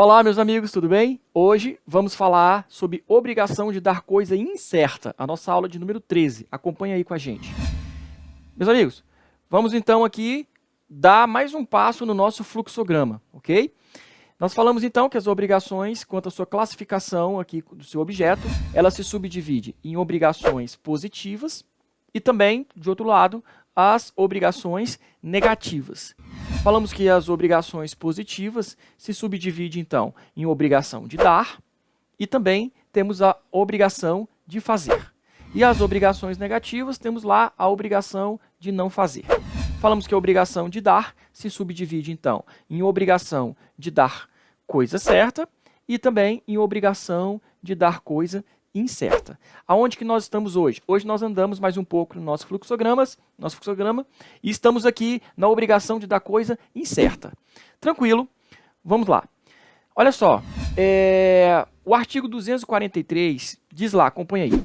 Olá, meus amigos, tudo bem? Hoje vamos falar sobre obrigação de dar coisa incerta, a nossa aula de número 13. Acompanha aí com a gente. Meus amigos, vamos então aqui dar mais um passo no nosso fluxograma, ok? Nós falamos então que as obrigações, quanto à sua classificação aqui do seu objeto, ela se subdivide em obrigações positivas e também, de outro lado, as obrigações negativas. Falamos que as obrigações positivas se subdividem, então, em obrigação de dar e também temos a obrigação de fazer. E as obrigações negativas, temos lá a obrigação de não fazer. Falamos que a obrigação de dar se subdivide, então, em obrigação de dar coisa certa e também em obrigação de dar coisa incerta. Aonde que nós estamos hoje? Hoje nós andamos mais um pouco no nosso fluxograma e estamos aqui na obrigação de dar coisa incerta. Tranquilo? Vamos lá. Olha só, o artigo 243 diz lá, acompanha aí.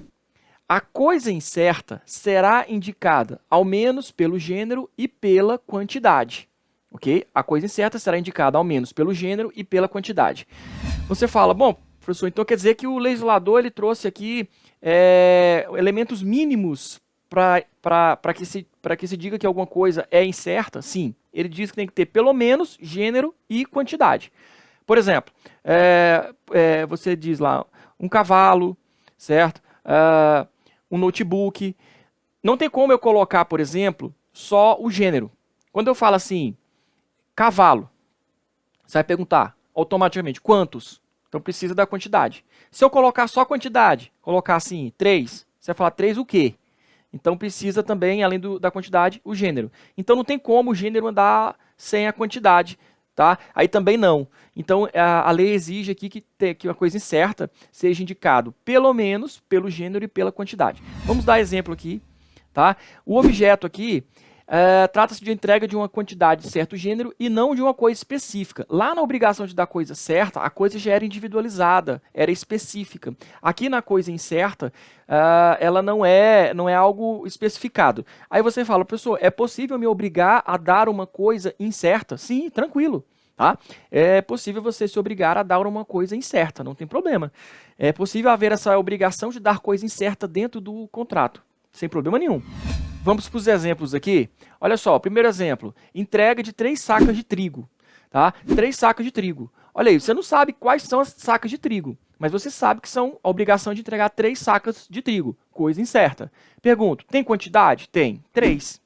A coisa incerta será indicada ao menos pelo gênero e pela quantidade. Ok? A coisa incerta será indicada ao menos pelo gênero e pela quantidade. Você fala, bom, professor, então quer dizer que o legislador ele trouxe aqui elementos mínimos para que se diga que alguma coisa é incerta? Sim, ele diz que tem que ter pelo menos gênero e quantidade. Por exemplo, você diz lá um cavalo, certo? Um notebook. Não tem como eu colocar, por exemplo, só o gênero. Quando eu falo assim, cavalo, você vai perguntar automaticamente quantos? Então precisa da quantidade. Se eu colocar só a quantidade, colocar assim, 3, você vai falar 3 o quê? Então precisa também, além da quantidade, o gênero. Então não tem como o gênero andar sem a quantidade, tá? Aí também não. Então a lei exige aqui que uma coisa incerta seja indicado pelo menos pelo gênero e pela quantidade. Vamos dar exemplo aqui, tá? O objeto aqui trata-se de entrega de uma quantidade de certo gênero e não de uma coisa específica. Lá na obrigação de dar coisa certa, a coisa já era individualizada, era específica. Aqui na coisa incerta, ela não é algo especificado. Aí você fala, professor, é possível me obrigar a dar uma coisa incerta? Sim, tranquilo. Tá? É possível você se obrigar a dar uma coisa incerta, não tem problema. É possível haver essa obrigação de dar coisa incerta dentro do contrato, sem problema nenhum. Vamos para os exemplos aqui. Olha só, primeiro exemplo, entrega de 3 sacas de trigo. Tá? 3 sacas de trigo. Olha aí, você não sabe quais são as sacas de trigo, mas você sabe que são a obrigação de entregar 3 sacas de trigo, coisa incerta. Pergunto, tem quantidade? Tem, 3.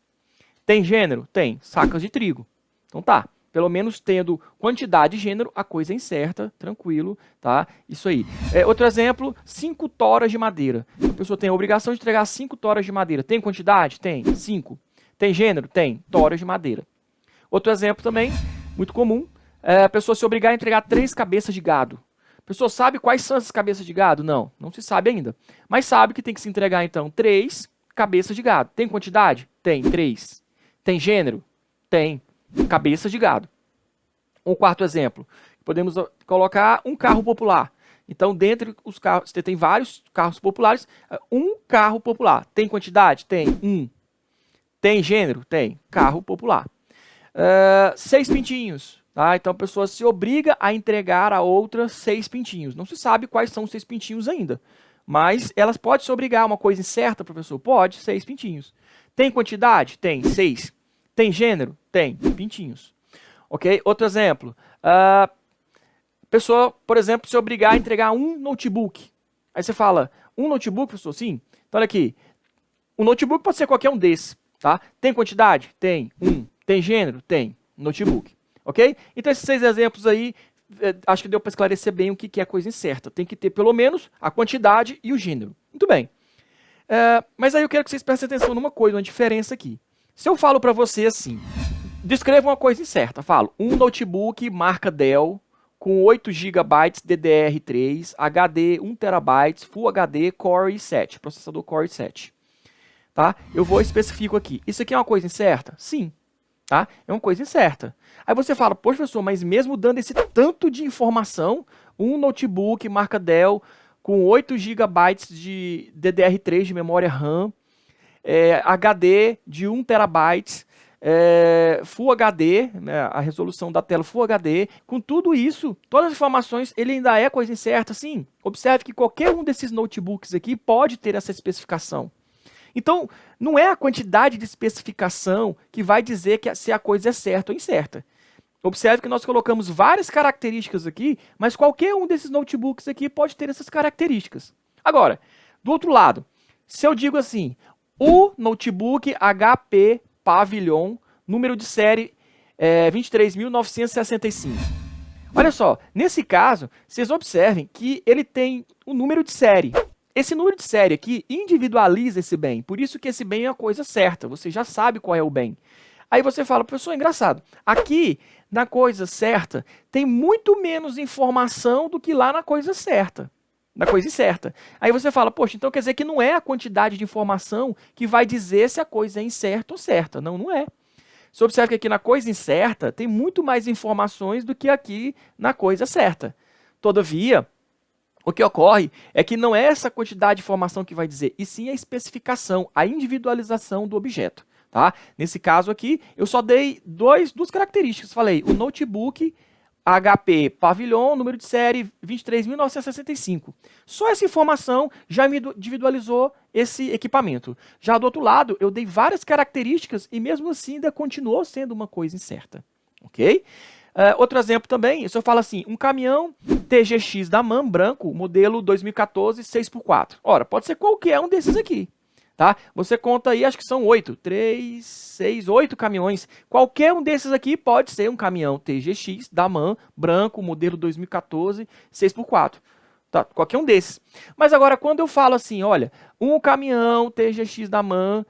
Tem gênero? Tem, sacas de trigo. Então tá, pelo menos tendo quantidade e gênero, a coisa é incerta, tranquilo, tá? Isso aí. Outro exemplo, 5 toras de madeira. A pessoa tem a obrigação de entregar 5 toras de madeira. Tem quantidade? Tem, 5. Tem gênero? Tem, toras de madeira. Outro exemplo também, muito comum, a pessoa se obrigar a entregar 3 cabeças de gado. A pessoa sabe quais são essas cabeças de gado? Não, não se sabe ainda. Mas sabe que tem que se entregar, então, 3 cabeças de gado. Tem quantidade? Tem, 3. Tem gênero? Tem. Cabeça de gado. Um quarto exemplo, podemos colocar um carro popular. Então, dentre os carros, você tem vários carros populares, um carro popular. Tem quantidade? Tem. 1. Tem gênero? Tem. Carro popular. 6 pintinhos. Tá? Então, a pessoa se obriga a entregar a outra 6 pintinhos. Não se sabe quais são os 6 pintinhos ainda. Mas elas podem se obrigar a uma coisa incerta, professor? Pode, 6 pintinhos. Tem quantidade? Tem. 6. Tem gênero? Tem. Pintinhos. Ok? Outro exemplo. Pessoa, por exemplo, se obrigar a entregar um notebook. Aí você fala, um notebook, professor? Sim. Então, olha aqui. Um notebook pode ser qualquer um desses. Tá? Tem quantidade? Tem. 1. Tem gênero? Tem. Notebook. Ok? Então, esses 6 exemplos aí, acho que deu para esclarecer bem o que é coisa incerta. Tem que ter, pelo menos, a quantidade e o gênero. Muito bem. Mas aí eu quero que vocês prestem atenção numa coisa, uma diferença aqui. Se eu falo para você assim, descreva uma coisa incerta, falo, um notebook marca Dell, com 8 GB DDR3, HD 1 TB, Full HD Core i7, processador Core i7. Tá? Eu vou especifico aqui. Isso aqui é uma coisa incerta? Sim. Tá? É uma coisa incerta. Aí você fala, poxa professor, mas mesmo dando esse tanto de informação, um notebook marca Dell, com 8 GB de DDR3 de memória RAM, HD de 1 TB, Full HD, né, a resolução da tela Full HD, com tudo isso, todas as informações, ele ainda é coisa incerta, sim. Observe que qualquer um desses notebooks aqui pode ter essa especificação. Então, não é a quantidade de especificação que vai dizer se a coisa é certa ou incerta. Observe que nós colocamos várias características aqui, mas qualquer um desses notebooks aqui pode ter essas características. Agora, do outro lado, se eu digo assim, o notebook HP Pavilion, número de série 23.965. Olha só, nesse caso, vocês observem que ele tem o número de série. Esse número de série aqui individualiza esse bem, por isso que esse bem é a coisa certa, você já sabe qual é o bem. Aí você fala, professor, é engraçado, aqui na coisa certa tem muito menos informação do que lá na coisa certa. Na coisa incerta. Aí você fala, poxa, então quer dizer que não é a quantidade de informação que vai dizer se a coisa é incerta ou certa. Não, não é. Você observa que aqui na coisa incerta tem muito mais informações do que aqui na coisa certa. Todavia, o que ocorre é que não é essa quantidade de informação que vai dizer, e sim a especificação, a individualização do objeto. Tá? Nesse caso aqui, eu só dei duas características. Falei, o notebook HP Pavilion, número de série 23.965. Só essa informação já me individualizou esse equipamento. Já do outro lado, eu dei várias características e mesmo assim ainda continuou sendo uma coisa incerta. Ok? Outro exemplo também, se eu falo assim, um caminhão TGX da MAN branco, modelo 2014 6x4. Ora, pode ser qualquer um desses aqui. Tá? Você conta aí, acho que são 8 caminhões. Qualquer um desses aqui pode ser um caminhão TGX da MAN, branco, modelo 2014, 6x4. Tá? Qualquer um desses. Mas agora, quando eu falo assim, olha, um caminhão TGX da MAN,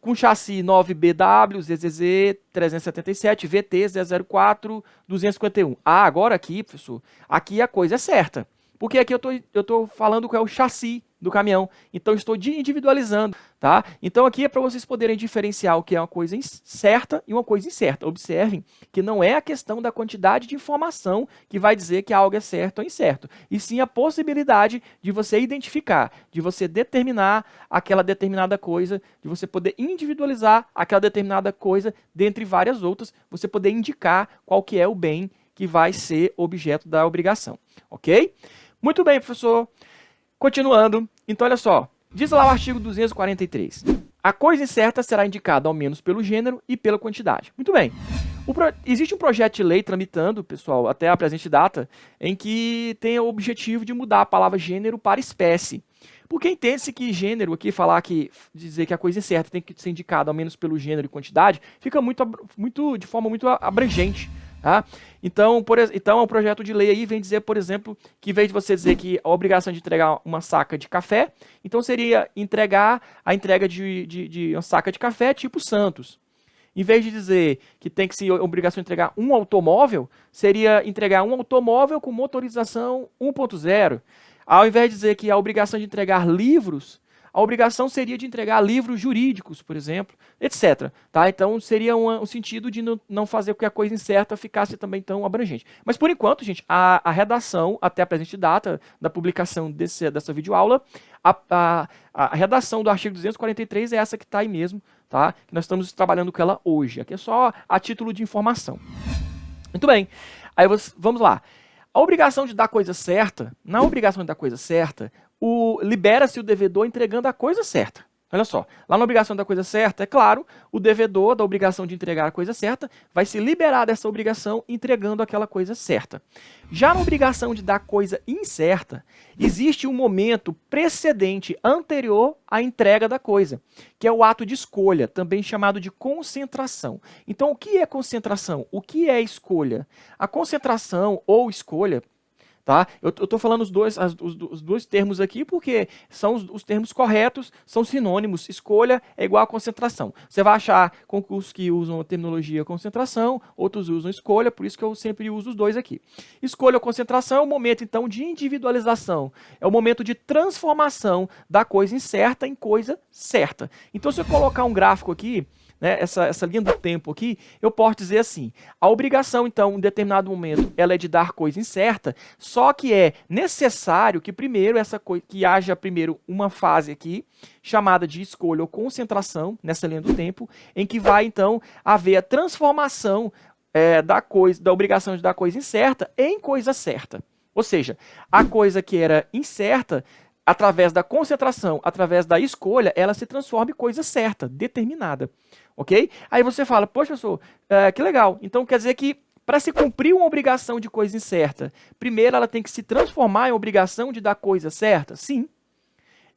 com chassi 9BW, ZZZ 377, VT 004 251. Ah, agora aqui, professor, aqui a coisa é certa. Porque aqui eu tô falando qual é o chassi do caminhão, então estou individualizando, tá? Então aqui é para vocês poderem diferenciar o que é uma coisa certa e uma coisa incerta. Observem que não é a questão da quantidade de informação que vai dizer que algo é certo ou incerto, e sim a possibilidade de você identificar, de você determinar aquela determinada coisa, de você poder individualizar aquela determinada coisa dentre várias outras, você poder indicar qual que é o bem que vai ser objeto da obrigação, ok? Muito bem, professor. Continuando, então olha só, diz lá o artigo 243. A coisa incerta será indicada ao menos pelo gênero e pela quantidade. Muito bem. Existe um projeto de lei tramitando, pessoal, até a presente data, em que tem o objetivo de mudar a palavra gênero para espécie. Porque entende-se que gênero, aqui dizer que a coisa incerta tem que ser indicada ao menos pelo gênero e quantidade, fica de forma muito abrangente. Tá? Então, o projeto de lei aí vem dizer, por exemplo, que em vez de você dizer que a obrigação de entregar uma saca de café, então seria a entrega de uma saca de café tipo Santos. Em vez de dizer que tem que ser obrigação de entregar um automóvel, seria entregar um automóvel com motorização 1.0. Ao invés de dizer que a obrigação de entregar livros, a obrigação seria de entregar livros jurídicos, por exemplo, etc. Tá? Então, seria um sentido de não fazer com que a coisa incerta ficasse também tão abrangente. Mas, por enquanto, gente, a redação, até a presente data da publicação dessa videoaula, a redação do artigo 243 é essa que está aí mesmo, tá? Que nós estamos trabalhando com ela hoje. Aqui é só a título de informação. Muito bem. Aí, vamos lá. A obrigação de dar coisa certa, na obrigação de dar coisa certa, libera-se o devedor entregando a coisa certa. Olha só, lá na obrigação da coisa certa, é claro, o devedor da obrigação de entregar a coisa certa vai se liberar dessa obrigação entregando aquela coisa certa. Já na obrigação de dar coisa incerta, existe um momento precedente, anterior à entrega da coisa, que é o ato de escolha, também chamado de concentração. Então, o que é concentração? O que é escolha? A concentração ou escolha, tá? Eu estou falando os dois termos aqui porque são os termos corretos, são sinônimos. Escolha é igual a concentração. Você vai achar concursos que usam a terminologia concentração, outros usam escolha, por isso que eu sempre uso os dois aqui. Escolha ou concentração é o momento, então, de individualização. É o momento de transformação da coisa incerta em coisa certa. Então, se eu colocar um gráfico aqui, né, essa linha do tempo aqui, eu posso dizer assim, a obrigação, então, em determinado momento, ela é de dar coisa incerta, só que é necessário que primeiro que haja primeiro uma fase aqui, chamada de escolha ou concentração, nessa linha do tempo, em que vai, então, haver a transformação da obrigação de dar coisa incerta em coisa certa. Ou seja, a coisa que era incerta, através da concentração, através da escolha, ela se transforma em coisa certa, determinada. Ok? Aí você fala, poxa, professor, que legal. Então quer dizer que para se cumprir uma obrigação de coisa incerta, primeiro ela tem que se transformar em obrigação de dar coisa certa? Sim.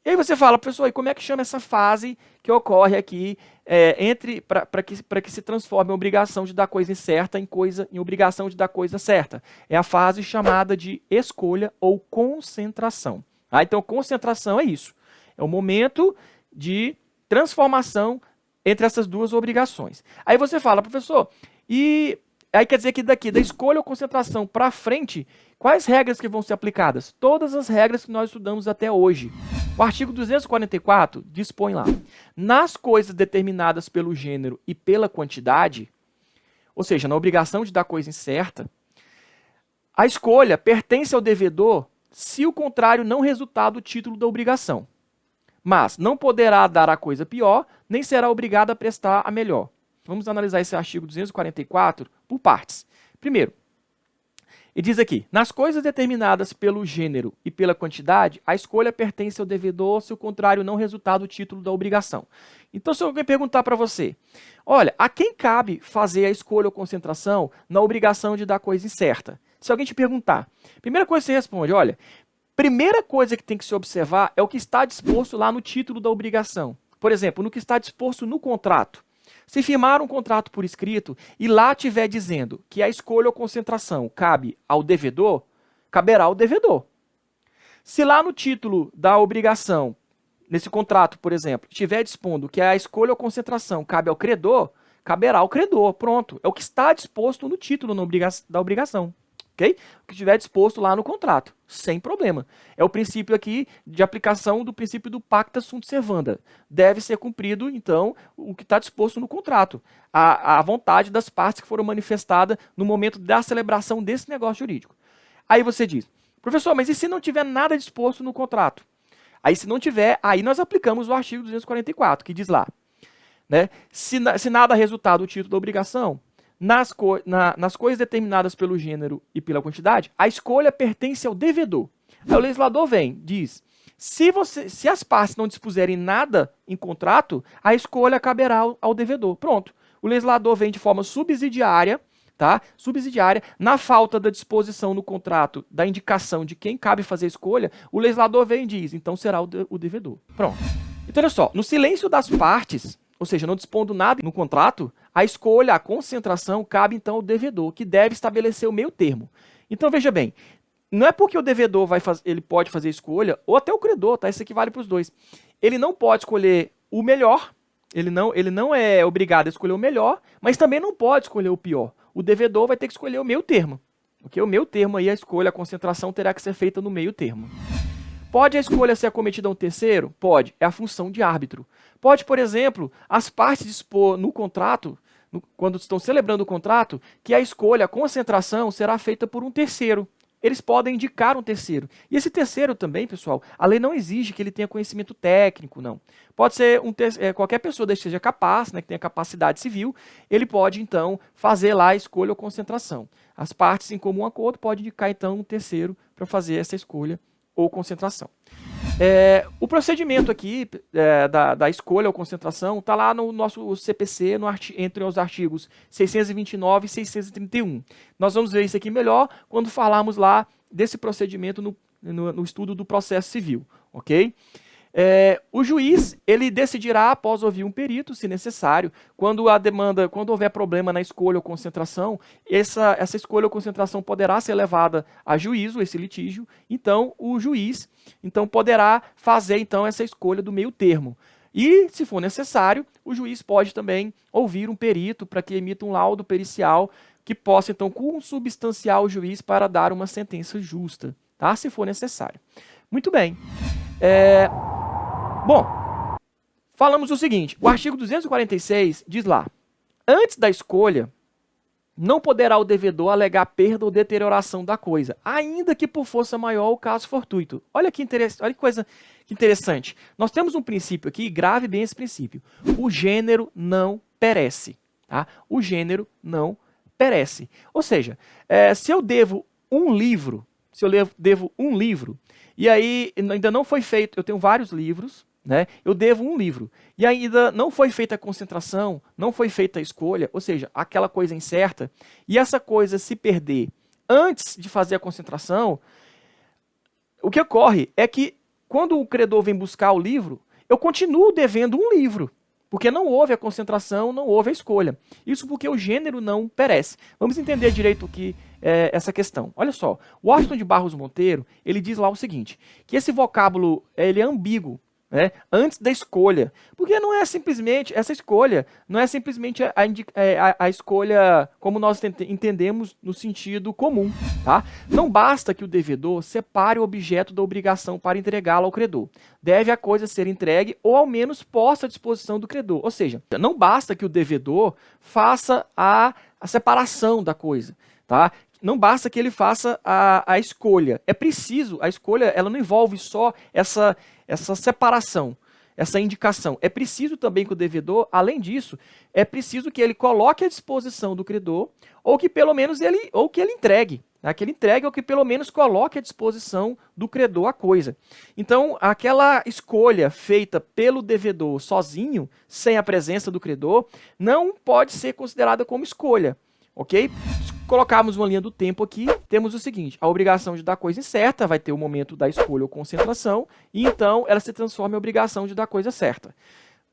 E aí você fala, professor, e como é que chama essa fase que ocorre aqui para que se transforme em obrigação de dar coisa incerta em obrigação de dar coisa certa? É a fase chamada de escolha ou concentração. Então, concentração é isso. É o momento de transformação entre essas duas obrigações. Aí você fala, professor, e aí quer dizer que daqui da escolha ou concentração para frente, quais regras que vão ser aplicadas? Todas as regras que nós estudamos até hoje. O artigo 244 dispõe lá, nas coisas determinadas pelo gênero e pela quantidade, ou seja, na obrigação de dar coisa incerta, a escolha pertence ao devedor se o contrário não resultar do título da obrigação. Mas não poderá dar a coisa pior, nem será obrigado a prestar a melhor. Vamos analisar esse artigo 244 por partes. Primeiro, ele diz aqui, nas coisas determinadas pelo gênero e pela quantidade, a escolha pertence ao devedor se o contrário não resultar do título da obrigação. Então, se alguém perguntar para você, olha, a quem cabe fazer a escolha ou concentração na obrigação de dar coisa incerta? Se alguém te perguntar, primeira coisa que você responde, olha, primeira coisa que tem que se observar é o que está disposto lá no título da obrigação. Por exemplo, no que está disposto no contrato. Se firmar um contrato por escrito e lá estiver dizendo que a escolha ou concentração cabe ao devedor, caberá ao devedor. Se lá no título da obrigação, nesse contrato, por exemplo, estiver dispondo que a escolha ou concentração cabe ao credor, caberá ao credor. Pronto. É o que está disposto no título da obrigação. Okay? O que estiver disposto lá no contrato, sem problema. É o princípio aqui de aplicação do princípio do pacta sunt servanda. Deve ser cumprido, então, o que está disposto no contrato. A vontade das partes que foram manifestadas no momento da celebração desse negócio jurídico. Aí você diz, professor, mas e se não tiver nada disposto no contrato? Aí se não tiver, aí nós aplicamos o artigo 244, que diz lá, né? Se nada resultar do título da obrigação, nas coisas determinadas pelo gênero e pela quantidade, a escolha pertence ao devedor. Aí o legislador vem, diz, se as partes não dispuserem nada em contrato, a escolha caberá ao devedor. Pronto. O legislador vem de forma subsidiária, tá? Subsidiária, na falta da disposição no contrato da indicação de quem cabe fazer a escolha, o legislador vem e diz, então será o devedor. Pronto. Então olha só, no silêncio das partes, ou seja, não dispondo nada no contrato, a escolha, a concentração, cabe então ao devedor, que deve estabelecer o meio termo. Então veja bem, não é porque o devedor ele pode fazer escolha, ou até o credor, tá? Isso aqui vale para os dois. Ele não pode escolher o melhor, ele não é obrigado a escolher o melhor, mas também não pode escolher o pior. O devedor vai ter que escolher o meio termo. Okay? O meio termo aí, a escolha, a concentração terá que ser feita no meio termo. Pode a escolha ser acometida a um terceiro? Pode, é a função de árbitro. Pode, por exemplo, as partes dispor no contrato, quando estão celebrando o contrato, que a escolha, a concentração, será feita por um terceiro. Eles podem indicar um terceiro. E esse terceiro também, pessoal, a lei não exige que ele tenha conhecimento técnico, não. Pode ser qualquer pessoa que seja capaz, né, que tenha capacidade civil, ele pode, então, fazer lá a escolha ou concentração. As partes, em comum acordo, podem indicar, então, um terceiro para fazer essa escolha ou concentração. O procedimento aqui da escolha ou concentração está lá no nosso CPC, entre os artigos 629 e 631. Nós vamos ver isso aqui melhor quando falarmos lá desse procedimento no estudo do processo civil, ok? O juiz, ele decidirá, após ouvir um perito, se necessário, quando houver problema na escolha ou concentração, essa escolha ou concentração poderá ser levada a juízo, esse litígio, então o juiz poderá fazer então, essa escolha do meio termo. E, se for necessário, o juiz pode também ouvir um perito para que emita um laudo pericial que possa, então, consubstanciar o juiz para dar uma sentença justa, tá? Se for necessário. Muito bem. Bom, falamos o seguinte, o artigo 246 diz lá, antes da escolha, não poderá o devedor alegar perda ou deterioração da coisa, ainda que por força maior o caso fortuito. Olha que coisa interessante. Nós temos um princípio aqui, grave bem esse princípio. O gênero não perece. Tá? O gênero não perece. Ou seja, se eu devo um livro, e aí ainda não foi feito, eu tenho vários livros, né? Eu devo um livro, e ainda não foi feita a concentração, não foi feita a escolha, ou seja, aquela coisa incerta, e essa coisa se perder antes de fazer a concentração, o que ocorre é que quando o credor vem buscar o livro, eu continuo devendo um livro, porque não houve a concentração, não houve a escolha. Isso porque o gênero não perece. Vamos entender direito aqui essa questão. Olha só, o Washington de Barros Monteiro, ele diz lá o seguinte, que esse vocábulo ele é ambíguo, né, antes da escolha, porque não é simplesmente, essa escolha não é simplesmente a escolha como nós entendemos no sentido comum, tá? Não basta que o devedor separe o objeto da obrigação para entregá-lo ao credor. Deve a coisa ser entregue ou ao menos posta à disposição do credor, ou seja, não basta que o devedor faça a separação da coisa, tá? Não basta que ele faça a escolha. É preciso, a escolha ela não envolve só essa separação, essa indicação. É preciso também que o devedor, além disso, é preciso que ele coloque à disposição do credor, ou que pelo menos ele entregue. Né? Que ele entregue ou que pelo menos coloque à disposição do credor a coisa. Então, aquela escolha feita pelo devedor sozinho, sem a presença do credor, não pode ser considerada como escolha. Ok? Se colocarmos uma linha do tempo aqui, temos o seguinte, a obrigação de dar coisa certa vai ter o momento da escolha ou concentração, e então ela se transforma em obrigação de dar coisa certa.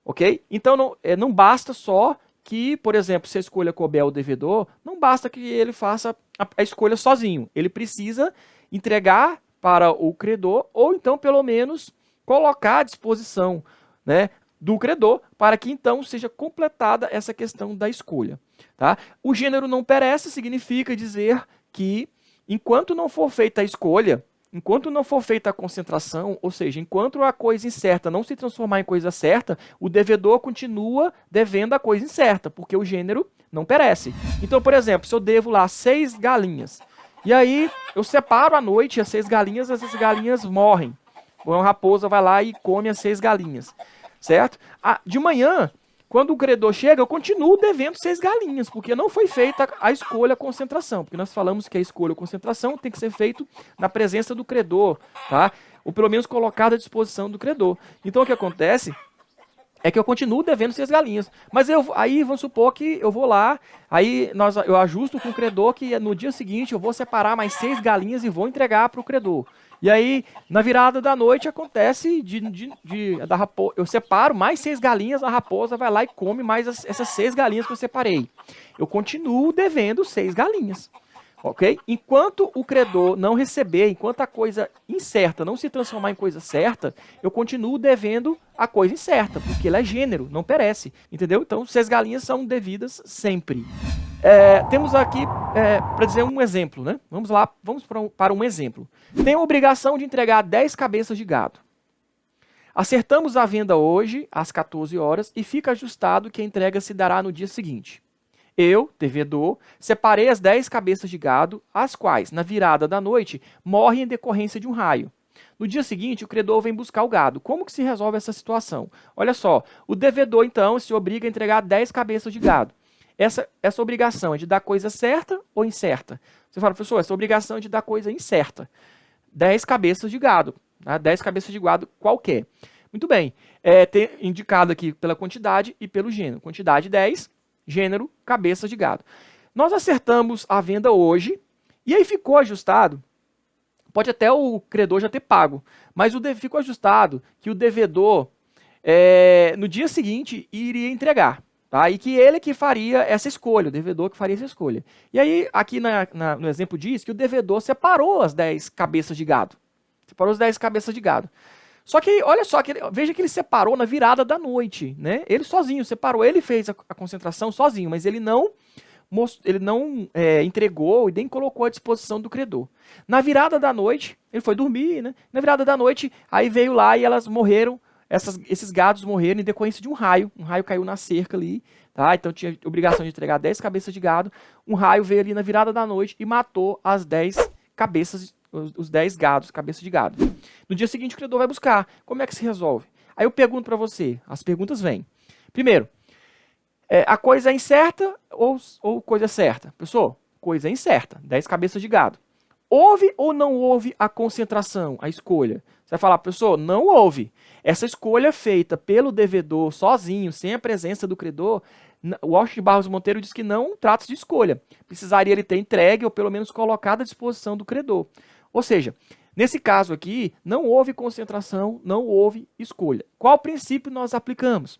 Ok? Então não basta só que, por exemplo, se a escolha couber ao devedor, não basta que ele faça a escolha sozinho. Ele precisa entregar para o credor, ou então pelo menos colocar à disposição, né, do credor, para que então seja completada essa questão da escolha. Tá? O gênero não perece significa dizer que enquanto não for feita a escolha, enquanto não for feita a concentração, ou seja, enquanto a coisa incerta não se transformar em coisa certa, o devedor continua devendo a coisa incerta, porque o gênero não perece. Então, por exemplo, se eu devo lá 6 galinhas, e aí eu separo à noite as 6 galinhas, essas galinhas morrem. Uma raposa vai lá e come as 6 galinhas. Certo? De manhã, quando o credor chega, eu continuo devendo 6 galinhas, porque não foi feita a escolha, a concentração. Porque nós falamos que a escolha ou concentração tem que ser feito na presença do credor, tá? Ou pelo menos colocado à disposição do credor. Então o que acontece é que eu continuo devendo 6 galinhas. Mas aí vamos supor que eu vou lá, aí eu ajusto com o credor que no dia seguinte eu vou separar mais 6 galinhas e vou entregar para o credor. E aí, na virada da noite, acontece eu separo mais 6 galinhas, a raposa vai lá e come mais essas 6 galinhas que eu separei. Eu continuo devendo 6 galinhas. Ok? Enquanto o credor não receber, enquanto a coisa incerta não se transformar em coisa certa, eu continuo devendo a coisa incerta, porque ela é gênero, não perece. Entendeu? Então, 6 galinhas são devidas sempre. Temos aqui, para dizer um exemplo, né? Vamos para um exemplo. Tem a obrigação de entregar 10 cabeças de gado. Acertamos a venda hoje, às 14 horas, e fica ajustado que a entrega se dará no dia seguinte. Eu, devedor, separei as 10 cabeças de gado, as quais, na virada da noite, morrem em decorrência de um raio. No dia seguinte, o credor vem buscar o gado. Como que se resolve essa situação? Olha só, o devedor, então, se obriga a entregar 10 cabeças de gado. Essa obrigação é de dar coisa certa ou incerta? Você fala, professor, essa obrigação é de dar coisa incerta. 10 cabeças de gado. Tá? 10 cabeças de gado qualquer. Muito bem. Indicado aqui pela quantidade e pelo gênero. Quantidade 10, gênero, cabeças de gado. Nós acertamos a venda hoje e aí ficou ajustado. Pode até o credor já ter pago, mas ficou ajustado que o devedor, no dia seguinte, iria entregar. Tá? E que ele que faria essa escolha, o devedor que faria essa escolha. E aí, aqui no exemplo diz que o devedor separou as 10 cabeças de gado. Separou as 10 cabeças de gado. Só que, olha só, veja que ele separou na virada da noite. Né? Ele sozinho separou, ele fez a concentração sozinho, mas ele não entregou e nem colocou à disposição do credor. Na virada da noite, ele foi dormir, né? Na virada da noite, aí veio lá e elas morreram, esses gados morreram em decorrência de um raio caiu na cerca ali, tá? Então tinha obrigação de entregar 10 cabeças de gado, um raio veio ali na virada da noite e matou as 10 cabeças, os 10 gados, cabeça de gado. No dia seguinte o credor vai buscar, como é que se resolve? Aí eu pergunto para você, as perguntas vêm. Primeiro, a coisa é incerta ou coisa certa? Pessoal, coisa é incerta, 10 cabeças de gado. Houve ou não houve a concentração, a escolha? Você vai falar, pessoal, não houve. Essa escolha feita pelo devedor sozinho, sem a presença do credor, o Washington Barros Monteiro diz que não trata-se de escolha. Precisaria ele ter entregue ou pelo menos colocado à disposição do credor. Ou seja, nesse caso aqui, não houve concentração, não houve escolha. Qual princípio nós aplicamos?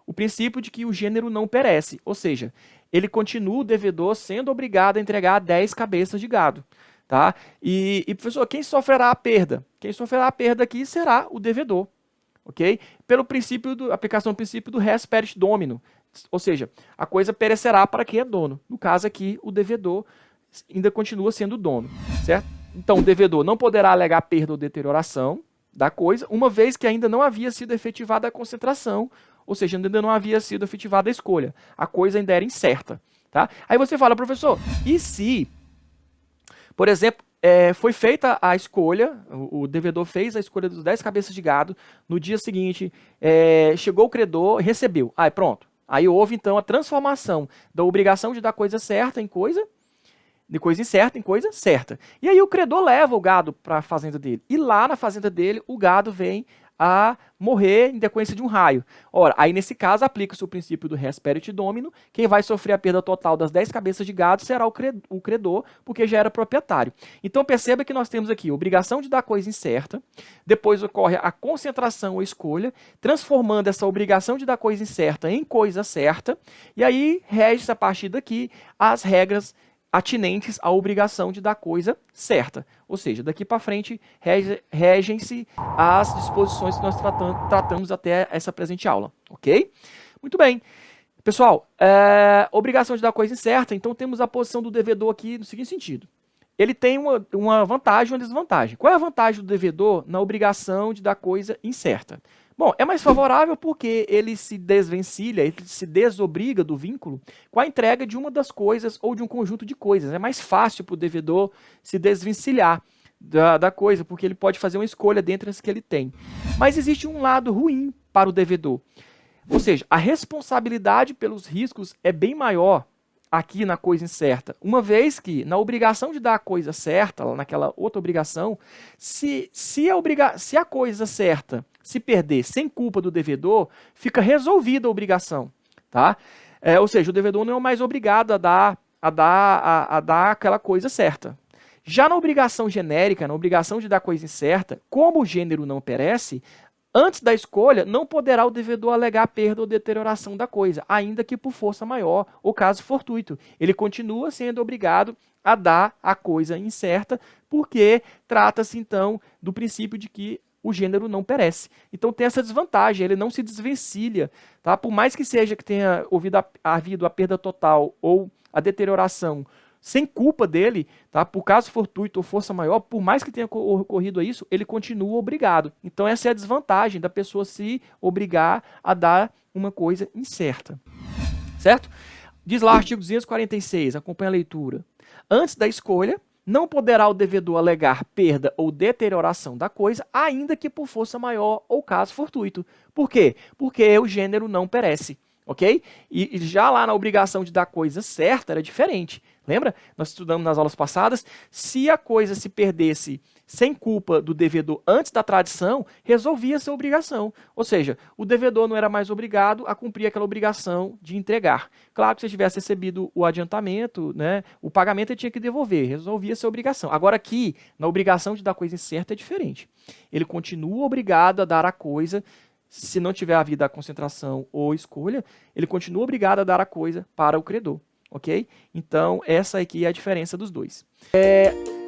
O princípio de que o gênero não perece, ou seja, ele continua o devedor sendo obrigado a entregar 10 cabeças de gado. Tá? E professor, quem sofrerá a perda? Quem sofrerá a perda aqui será o devedor, ok? Pelo princípio aplicação do princípio do res perit domino, ou seja, a coisa perecerá para quem é dono. No caso aqui, o devedor ainda continua sendo dono, certo? Então, o devedor não poderá alegar perda ou deterioração da coisa, uma vez que ainda não havia sido efetivada a concentração, ou seja, ainda não havia sido efetivada a escolha. A coisa ainda era incerta, tá? Aí você fala, professor, e se... Por exemplo, foi feita a escolha, o devedor fez a escolha dos 10 cabeças de gado, no dia seguinte chegou o credor, recebeu. Aí pronto. Aí houve então a transformação da obrigação de dar coisa certa em coisa, de coisa incerta em coisa certa. E aí o credor leva o gado para a fazenda dele. E lá na fazenda dele, o gado vem a morrer em decorrência de um raio. Ora, aí nesse caso aplica-se o princípio do res perit domino, quem vai sofrer a perda total das 10 cabeças de gado será o credor, porque já era proprietário. Então perceba que nós temos aqui obrigação de dar coisa incerta, depois ocorre a concentração ou escolha, transformando essa obrigação de dar coisa incerta em coisa certa, e aí rege-se a partir daqui as regras atinentes à obrigação de dar coisa certa. Ou seja, daqui para frente regem-se as disposições que nós tratamos até essa presente aula, ok? Muito bem. Pessoal, obrigação de dar coisa incerta, então temos a posição do devedor aqui no seguinte sentido. Ele tem uma vantagem e uma desvantagem. Qual é a vantagem do devedor na obrigação de dar coisa incerta? Bom, é mais favorável porque ele se desvencilha, ele se desobriga do vínculo com a entrega de uma das coisas ou de um conjunto de coisas. É mais fácil para o devedor se desvencilhar da coisa, porque ele pode fazer uma escolha dentre as que ele tem. Mas existe um lado ruim para o devedor. Ou seja, a responsabilidade pelos riscos é bem maior aqui na coisa incerta, uma vez que na obrigação de dar a coisa certa, naquela outra obrigação, se a coisa certa se perder sem culpa do devedor, fica resolvida a obrigação, tá? Ou seja, o devedor não é mais obrigado a dar aquela coisa certa. Já na obrigação genérica, na obrigação de dar coisa incerta, como o gênero não perece, antes da escolha, não poderá o devedor alegar perda ou deterioração da coisa, ainda que por força maior ou caso fortuito. Ele continua sendo obrigado a dar a coisa incerta, porque trata-se então do princípio de que o gênero não perece. Então tem essa desvantagem, ele não se desvencilha, tá? Por mais que seja que tenha havido a perda total ou a deterioração sem culpa dele, tá? Por caso fortuito ou força maior, por mais que tenha ocorrido isso, ele continua obrigado. Então essa é a desvantagem da pessoa se obrigar a dar uma coisa incerta. Certo? Diz lá o artigo 246, acompanha a leitura. Antes da escolha, não poderá o devedor alegar perda ou deterioração da coisa, ainda que por força maior ou caso fortuito. Por quê? Porque o gênero não perece. Ok? E já lá na obrigação de dar coisa certa era diferente. Lembra? Nós estudamos nas aulas passadas. Se a coisa se perdesse sem culpa do devedor antes da tradição, resolvia-se a obrigação. Ou seja, o devedor não era mais obrigado a cumprir aquela obrigação de entregar. Claro que se tivesse recebido o adiantamento, né, o pagamento ele tinha que devolver, resolvia-se a obrigação. Agora aqui, na obrigação de dar coisa incerta é diferente. Ele continua obrigado a dar a coisa. Se não tiver havido a concentração ou escolha, ele continua obrigado a dar a coisa para o credor, ok? Então, essa aqui é a diferença dos dois.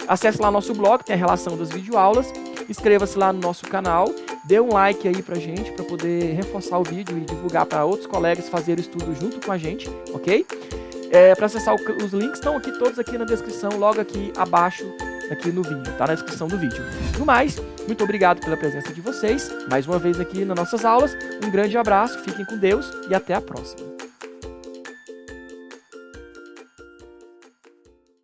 Acesse lá nosso blog, tem a relação das videoaulas, inscreva-se lá no nosso canal, dê um like aí pra gente, para poder reforçar o vídeo e divulgar para outros colegas fazerem o estudo junto com a gente, ok? Para acessar os links, estão aqui todos aqui na descrição, logo aqui abaixo aqui no vídeo, tá na descrição do vídeo. No mais, muito obrigado pela presença de vocês, mais uma vez aqui nas nossas aulas. Um grande abraço, fiquem com Deus e até a próxima.